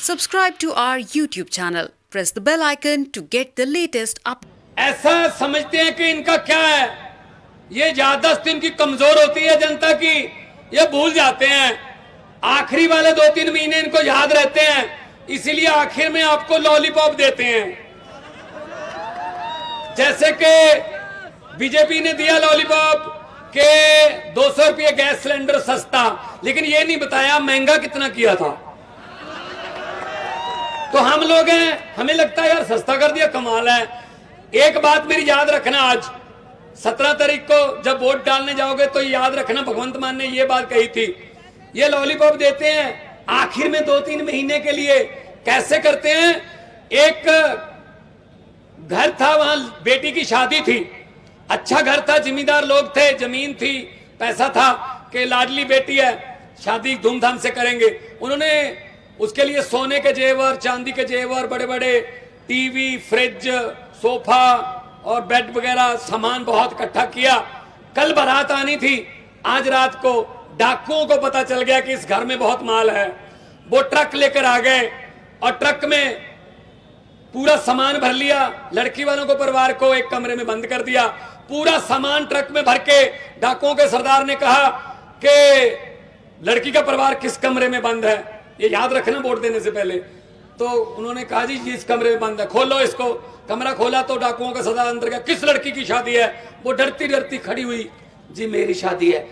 Subscribe to our YouTube channel. Press the bell icon to get the latest updates. ऐसा समझते हैं कि इनका क्या है, ये याददाश्त इनकी कमजोर होती है जनता की, ये भूल जाते हैं। आखिरी वाले 2-3 महीने इनको याद रहते हैं, इसीलिए आखिर में आपको लॉलीपॉप देते हैं। जैसे कि बीजेपी ने दिया लॉलीपॉप के 200 रुपये गैस सिलेंडर सस्ता, लेकिन ये नहीं बताया महंगा कितना किया था। तो हम लोग हैं, हमें लगता है यार सस्ता कर दिया, कमाल है। एक बात मेरी याद रखना, आज 17 तारीख को जब वोट डालने जाओगे तो याद रखना, भगवंत मान ने ये बात कही थी, ये लॉलीपॉप देते हैं आखिर में 2-3 महीने के लिए। कैसे करते हैं? एक घर था, वहां बेटी की शादी थी, अच्छा घर था, जिम्मेदार लोग थे, जमीन थी, पैसा था कि लाडली बेटी है, शादी धूमधाम से करेंगे। उन्होंने उसके लिए सोने के जेवर, चांदी के जेवर, बड़े बड़े टीवी, फ्रिज, सोफा और बेड वगैरह सामान बहुत इकट्ठा किया। कल बारात आनी थी, आज रात को डाकुओं को पता चल गया कि इस घर में बहुत माल है। वो ट्रक लेकर आ गए और ट्रक में पूरा सामान भर लिया। लड़की वालों को, परिवार को एक कमरे में बंद कर दिया। पूरा सामान ट्रक में भर के डाकुओं के सरदार ने कहा कि लड़की का परिवार किस कमरे में बंद है, ये याद रखना वोट देने से पहले। तो उन्होंने कहा जी इस कमरे में बंद है, खोलो इसको। कमरा खोला तो डाकुओं का सरदार अंदर गया, किस लड़की की शादी है? वो डरती डरती खड़ी हुई, जी मेरी शादी है।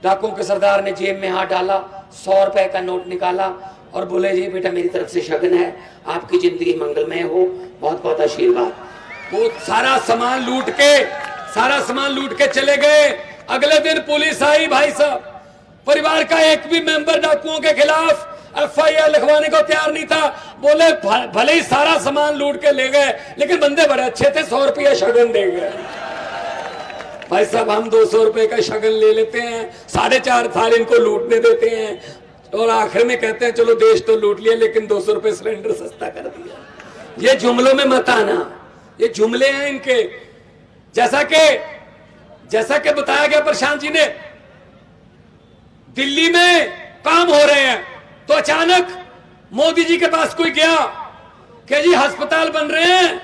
डाकुओं के सरदार ने जेब में हाथ डाला, 100 रुपए का नोट निकाला और बोले जी बेटा मेरी तरफ से शगन है, आपकी जिंदगी मंगलमय हो, बहुत बहुत आशीर्वाद। वो सारा सामान लूट के चले गए। अगले दिन पुलिस आई, भाई साहब परिवार का एक भी मेंबर डाकुओं के खिलाफ FIR लिखवाने को तैयार नहीं था। बोले भले ही सारा सामान लूट के ले गए, लेकिन बंदे बड़े अच्छे थे, 100 रुपया शगन दे गए। भाई साहब हम 200 रुपए का शगन ले लेते हैं, 4.5 थाल इनको लूटने देते हैं और आखिर में कहते हैं चलो देश तो लूट लिया, लेकिन 200 रुपए सिलेंडर सस्ता कर दिया। ये जुमलों में मत आना, ये जुमले हैं इनके। जैसा कि बताया गया प्रशांत जी ने, दिल्ली में काम हो रहे हैं तो अचानक मोदी जी के पास कोई गया कि जी अस्पताल बन रहे हैं,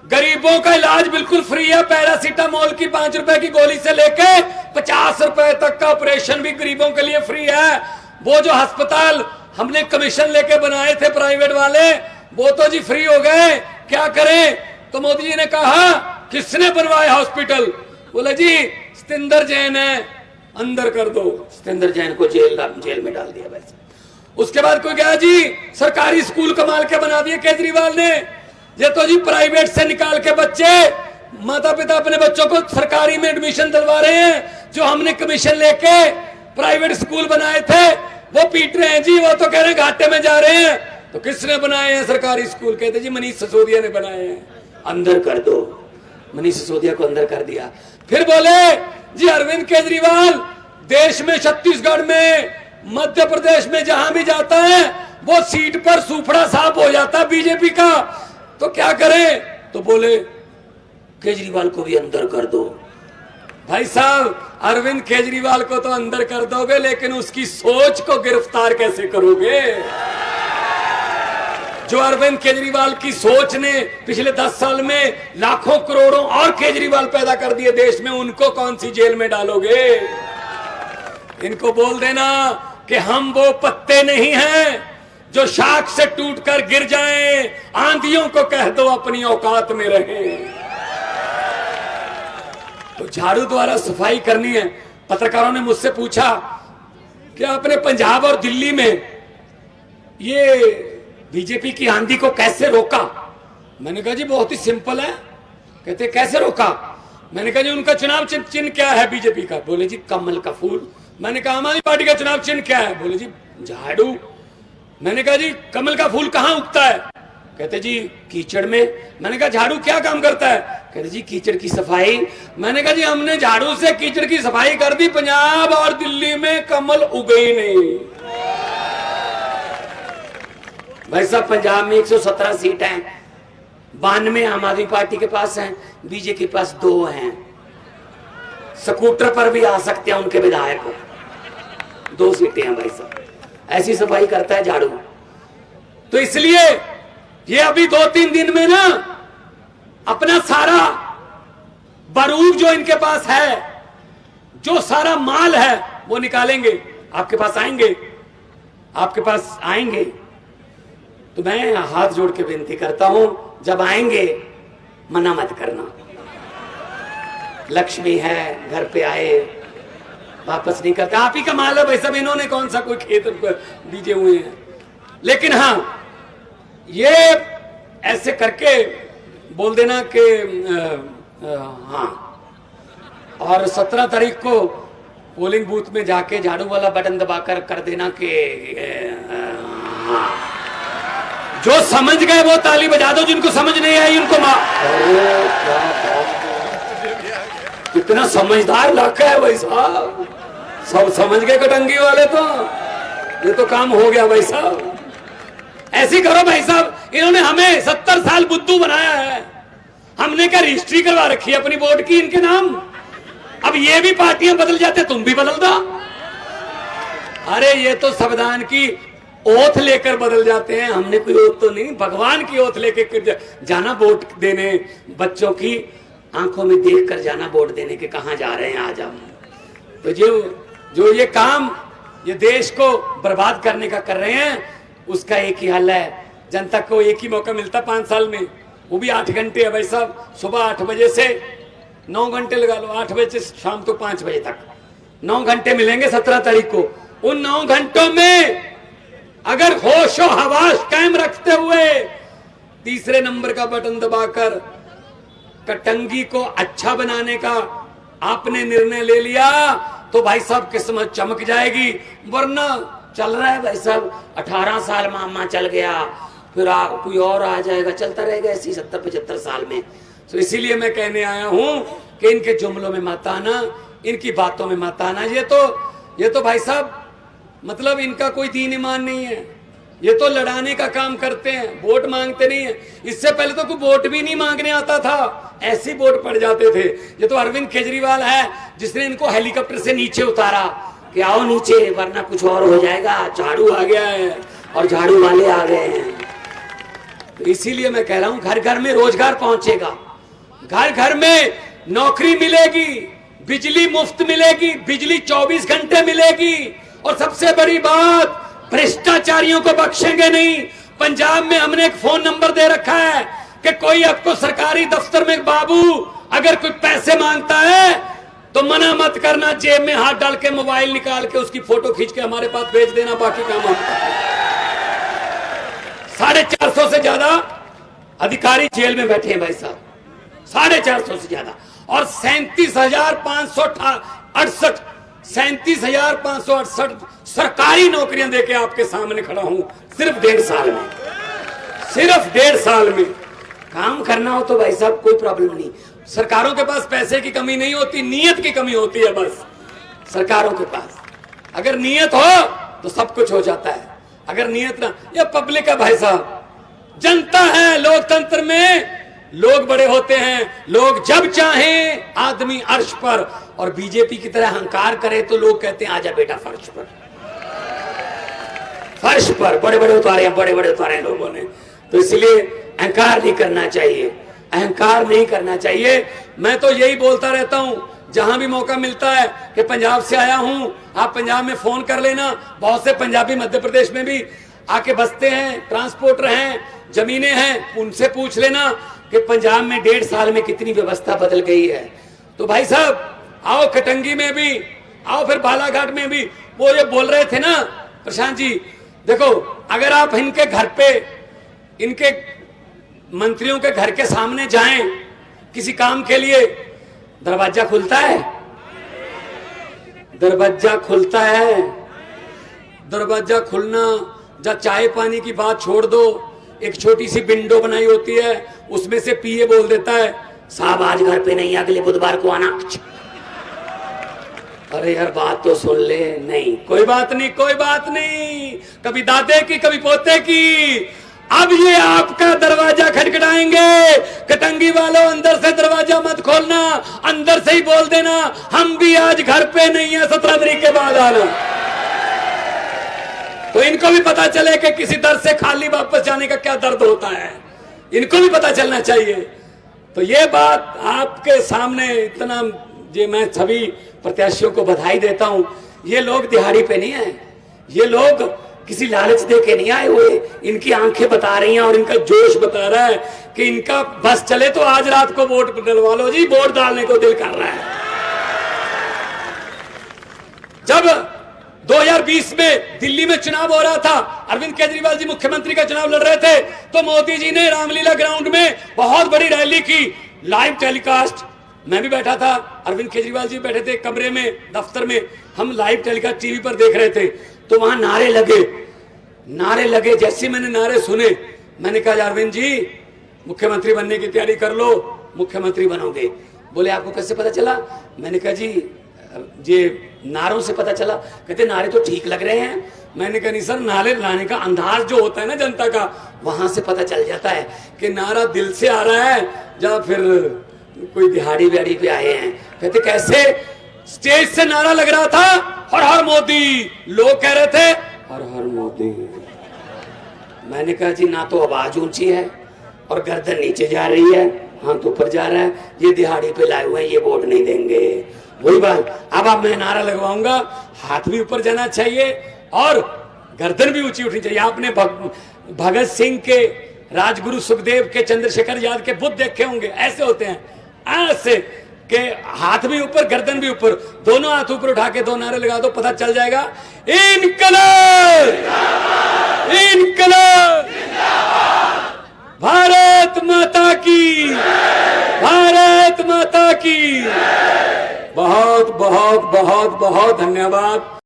गरीबों का इलाज बिल्कुल फ्री है, पैरासीटामोल की 5 रुपए की गोली से लेके 50 रुपए तक का ऑपरेशन भी गरीबों के लिए फ्री है। वो जो अस्पताल हमने कमीशन लेके बनाए थे प्राइवेट वाले, वो तो जी फ्री हो गए, क्या करें? तो मोदी जी ने कहा किसने बनवाया हॉस्पिटल? बोले जी सतेंद्र जैन है, अंदर कर दो। सतेंद्र जैन को जेल में डाल दिया। वैसे उसके बाद कोई गया जी सरकारी स्कूल कमाल के बना दिए केजरीवाल ने। ये तो जी प्राइवेट से निकाल के बच्चे, माता पिता अपने बच्चों को सरकारी में एडमिशन दिलवा रहे हैं। जो हमने कमीशन लेके प्राइवेट स्कूल बनाए थे वो पीट रहे हैं जी, वो तो कह रहे हैं घाटे में जा रहे हैं। तो किसने बनाए हैं सरकारी स्कूल? कहते जी मनीष सिसोदिया ने बनाए हैं, अंदर कर दो। मनीष सिसोदिया को अंदर कर दिया। फिर बोले जी अरविंद केजरीवाल देश में, छत्तीसगढ़ में, मध्य प्रदेश में जहां भी जाता है वो सीट पर सुपड़ा साफ हो जाता बीजेपी का, तो क्या करें? तो बोले केजरीवाल को भी अंदर कर दो। भाई साहब अरविंद केजरीवाल को तो अंदर कर दोगे, लेकिन उसकी सोच को गिरफ्तार कैसे करोगे? जो अरविंद केजरीवाल की सोच ने पिछले 10 साल में लाखों करोड़ों और केजरीवाल पैदा कर दिए देश में, उनको कौन सी जेल में डालोगे? इनको बोल देना कि हम वो पत्ते नहीं हैं जो शाख से टूटकर गिर जाएं, आंधियों को कह दो अपनी औकात में रहें। तो झाड़ू द्वारा सफाई करनी है। पत्रकारों ने मुझसे पूछा कि आपने पंजाब और दिल्ली में ये बीजेपी की आंधी को कैसे रोका? मैंने कहा जी बहुत ही सिंपल है। कहते कैसे रोका? मैंने कहा जी उनका चुनाव चिन्ह क्या है बीजेपी का? बोले जी कमल का फूल। मैंने कहा हमारी पार्टी का चुनाव चिन्ह क्या है? बोले जी झाड़ू। मैंने कहा जी कमल का फूल कहाँ उगता है? कहते जी कीचड़ में। मैंने कहा झाड़ू क्या काम करता है? कहते जी कीचड़ की सफाई। मैंने कहा जी हमने झाड़ू से कीचड़ की सफाई कर दी, पंजाब और दिल्ली में कमल उगे ही नहीं। भाई साहब पंजाब में 117 सीट हैं, 92 आम आदमी पार्टी के पास हैं, बीजेपी के पास 2 हैं। स्कूटर पर भी आ सकते हैं उनके विधायक, 2 सीटें हैं भाई साहब। ऐसी सफाई करता है झाड़ू। तो इसलिए ये अभी 2-3 दिन में ना अपना सारा बारूद जो इनके पास है, जो सारा माल है वो निकालेंगे, आपके पास आएंगे, आपके पास आएंगे। तो मैं हाथ जोड़ के विनती करता हूं, जब आएंगे मना मत करना। लक्ष्मी है, घर पे आए वापस नहीं करते, आप ही का माल है भाई साहब, इन्होंने कौन सा कोई खेत बीजे हुए हैं। लेकिन हाँ, ये ऐसे करके बोल देना कि हाँ, और 17 तारीख को पोलिंग बूथ में जाके झाड़ू वाला बटन दबाकर कर देना कि हाँ। जो समझ गए वो ताली बजा दो, जिनको समझ नहीं आई उनको कितना समझदार इलाका है भाई साहब, सब समझ गए कटंगी वाले। तो ये तो काम हो गया भाई साहब। ऐसी करो भाई साहब, इन्होंने हमें 70 साल बुद्धू बनाया है, हमने क्या रजिस्ट्री करवा रखी है अपनी वोट की इनके नाम। अब ये भी पार्टियां बदल जाते, तुम भी बदल दो। अरे ये तो संविधान की ओथ लेकर बदल जाते हैं, हमने कोई ओथ तो नहीं, भगवान की ओथ लेकर जाना वोट देने, बच्चों की आंखों में देखकर जाना वोट देने के कहां जा रहे हैं आज हम। तो जो ये काम ये देश को बर्बाद करने का कर रहे हैं, उसका एक ही हल है। जनता को एक ही मौका मिलता 5 साल में, वो भी 8 घंटे है भाई साहब। सुबह 8 बजे से 9 घंटे लगा लो, 8 बजे से शाम को 5 बजे तक 9 घंटे मिलेंगे 17 तारीख को। उन 9 घंटों में अगर होशो हवास कायम रखते हुए तीसरे नंबर का बटन दबाकर कटंगी को अच्छा बनाने का आपने निर्णय ले लिया, तो भाई साहब किस्मत चमक जाएगी। वरना चल रहा है भाई साहब, 18 साल मामा चल गया, फिर कोई और आ जाएगा, चलता रहेगा ऐसी 70-75 साल में। तो इसीलिए मैं कहने आया हूं कि इनके जुमलों में मत आना, इनकी बातों में मत आना। ये तो भाई साहब मतलब इनका कोई दीन ईमान नहीं है, ये तो लड़ाने का काम करते हैं, वोट मांगते नहीं है। इससे पहले तो कोई वोट भी नहीं मांगने आता था, ऐसे वोट पड़ जाते थे। ये तो अरविंद केजरीवाल है जिसने इनको हेलीकॉप्टर से नीचे उतारा कि आओ नीचे वरना कुछ और हो जाएगा, झाड़ू आ गया है और झाड़ू वाले आ गए हैं। तो इसीलिए मैं कह रहा हूं, घर घर में रोजगार पहुंचेगा, घर घर में नौकरी मिलेगी, बिजली मुफ्त मिलेगी, बिजली 24 घंटे मिलेगी, और सबसे बड़ी बात, भ्रष्टाचारियों को बख्शेंगे नहीं। पंजाब में हमने एक फोन नंबर दे रखा है कि कोई आपको सरकारी दफ्तर में बाबू अगर कोई पैसे मांगता है तो मना मत करना, जेब में हाथ डाल के मोबाइल निकाल के उसकी फोटो खींच के हमारे पास भेज देना, बाकी काम हम। 450 से ज्यादा अधिकारी जेल में बैठे हैं भाई साहब, 450 से ज्यादा, और 37,568 सरकारी नौकरियां देके आपके सामने खड़ा हूं सिर्फ 1.5 साल में। सिर्फ 1.5 साल में काम करना हो तो भाई साहब कोई प्रॉब्लम नहीं। सरकारों के पास पैसे की कमी नहीं होती, नीयत की कमी होती है बस सरकारों के पास। अगर नीयत हो तो सब कुछ हो जाता है, अगर नीयत ना, ये पब्लिक है भाई साहब, जनता है। लोकतंत्र में लोग बड़े होते हैं, लोग जब चाहें आदमी अर्श पर, और बीजेपी की तरह अहंकार करे तो लोग कहते हैं आजा बेटा फर्श पर। फर्श पर बड़े बड़े उतारे हैं लोगों ने। तो इसलिए अहंकार नहीं करना चाहिए, अहंकार नहीं करना चाहिए। मैं तो यही बोलता रहता हूं जहां भी मौका मिलता है कि पंजाब से आया हूं, आप पंजाब में फोन कर लेना। बहुत से पंजाबी मध्य प्रदेश में भी आके बसते हैं, ट्रांसपोर्टर हैं, जमीनें हैं, उनसे पूछ लेना कि पंजाब में 1.5 साल में कितनी व्यवस्था बदल गई है। तो भाई साहब आओ, कटंगी में भी आओ, फिर बालाघाट में भी। वो ये बोल रहे थे ना प्रशांत जी, देखो अगर आप इनके घर पे, इनके मंत्रियों के घर के सामने जाएं किसी काम के लिए, दरवाजा खुलता है, दरवाजा खुलता है। दरवाजा खुलना, जब चाय पानी की बात छोड़ दो, एक छोटी सी विंडो बनाई होती है, उसमें से पीए बोल देता है साहब आज घर पे नहीं, अगले बुधवार को आना। अरे यार बात तो सुन ले। नहीं, कोई बात नहीं, कोई बात नहीं, कभी दादे की कभी पोते की। अब ये आपका दरवाजा खटखटाएंगे। कटंगी वालों, अंदर से दरवाजा मत खोलना, अंदर से ही बोल देना हम भी आज घर पे नहीं है, 17 तारीख के बाद आना। तो इनको भी पता चले कि किसी दर्द से खाली वापस जाने का क्या दर्द होता है, इनको भी पता चलना चाहिए। तो ये बात आपके सामने इतना, ये मैं सभी प्रत्याशियों को बधाई देता हूं। ये लोग दिहाड़ी पे नहीं आए, ये लोग किसी लालच दे के नहीं आए हुए, इनकी आंखें बता रही हैं और इनका जोश बता रहा है कि इनका बस चले तो आज रात को वोट डलवा लो जी, वोट डालने को दिल कर रहा है। जब 2020 में दिल्ली में चुनाव हो रहा था, अरविंद केजरीवाल जी मुख्यमंत्री का चुनाव लड़ रहे थे, तो मोदी जी ने रामलीला ग्राउंड में बहुत बड़ी रैली की, लाइव टेलीकास्ट। मैं भी बैठा था, अरविंद केजरीवाल जी बैठे थे कमरे में, दफ्तर में, हम लाइव टेलीकास्ट टीवी पर देख रहे थे। तो वहां नारे लगे। जैसे मैंने नारे सुने, मैंने कहा अरविंद जी मुख्यमंत्री बनने की तैयारी कर लो, मुख्यमंत्री बनोगे। बोले आपको कैसे पता चला? मैंने कहा जी ये नारों से पता चला। कहते नारे तो ठीक लग रहे हैं। मैंने कहा नहीं सर, नारे लाने का अंदाज जो होता है ना जनता का, वहां से पता चल जाता है कि नारा दिल से आ रहा है या फिर कोई दिहाड़ी बिहाड़ी पे आए हैं। कहते कैसे? स्टेज से नारा लग रहा था हर हर मोदी, लोग कह रहे थे हर हर मोदी। मैंने कहा जी ना तो आवाज ऊंची है और गर्दन नीचे जा रही है, हाथ ऊपर जा रहा है, ये दिहाड़ी पे लाए हुए हैं, ये वोट नहीं देंगे। वही बात, अब मैं नारा लगवाऊंगा, हाथ भी ऊपर जाना चाहिए और गर्दन भी ऊंची उठनी चाहिए। आपने भगत सिंह के, राजगुरु सुखदेव के, चंद्रशेखर यादव के बुत देखे होंगे, ऐसे होते हैं, ऐसे के हाथ भी ऊपर गर्दन भी ऊपर, दोनों हाथ ऊपर उठा के दो नारे लगा दो, पता चल जाएगा इनकलाब, इनकलाब, भारत माता की, भारत माता की। बहुत बहुत बहुत बहुत धन्यवाद।